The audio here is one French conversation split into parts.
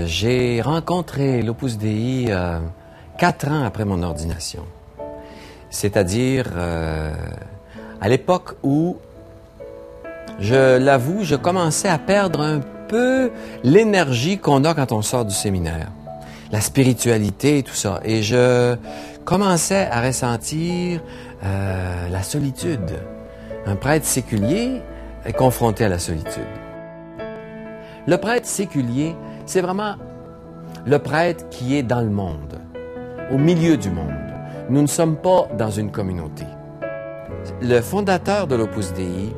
J'ai rencontré l'Opus Dei 4 ans après mon ordination. C'est-à-dire à l'époque où, je l'avoue, je commençais à perdre un peu l'énergie qu'on a quand on sort du séminaire. La spiritualité et tout ça. Et je commençais à ressentir la solitude. Un prêtre séculier est confronté à la solitude. Le prêtre séculier, c'est vraiment le prêtre qui est dans le monde, au milieu du monde. Nous ne sommes pas dans une communauté. Le fondateur de l'Opus Dei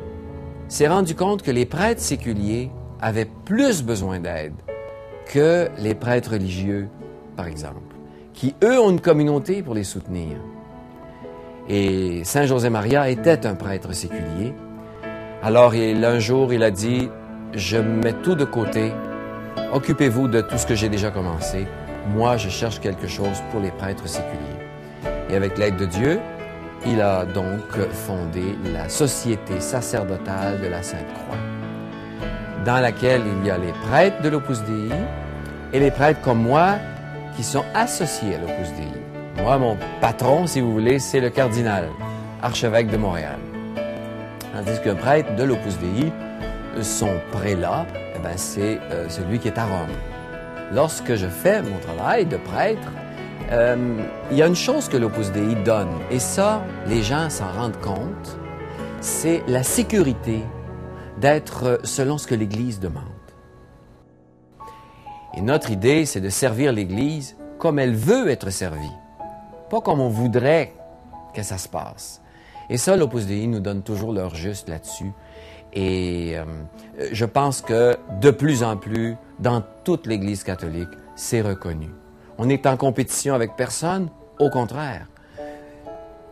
s'est rendu compte que les prêtres séculiers avaient plus besoin d'aide que les prêtres religieux, par exemple, qui, eux, ont une communauté pour les soutenir. Et Saint José-Maria était un prêtre séculier. Alors, un jour, il a dit, « Je mets tout de côté, occupez-vous de tout ce que j'ai déjà commencé. Moi, je cherche quelque chose pour les prêtres séculiers. » Et avec l'aide de Dieu, il a donc fondé la Société sacerdotale de la Sainte-Croix, dans laquelle il y a les prêtres de l'Opus Dei et les prêtres comme moi qui sont associés à l'Opus Dei. Moi, mon patron, si vous voulez, c'est le cardinal, archevêque de Montréal. Tandis qu'un prêtre de l'Opus Dei, son prélat, c'est celui qui est à Rome. Lorsque je fais mon travail de prêtre, il y a une chose que l'Opus Dei donne, et ça, les gens s'en rendent compte, c'est la sécurité d'être selon ce que l'Église demande. Et notre idée, c'est de servir l'Église comme elle veut être servie, pas comme on voudrait que ça se passe. Et ça, l'Opus Dei nous donne toujours leur juste là-dessus. Et je pense que de plus en plus, dans toute l'Église catholique, c'est reconnu. On est en compétition avec personne, au contraire.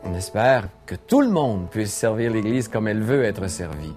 On espère que tout le monde puisse servir l'Église comme elle veut être servie.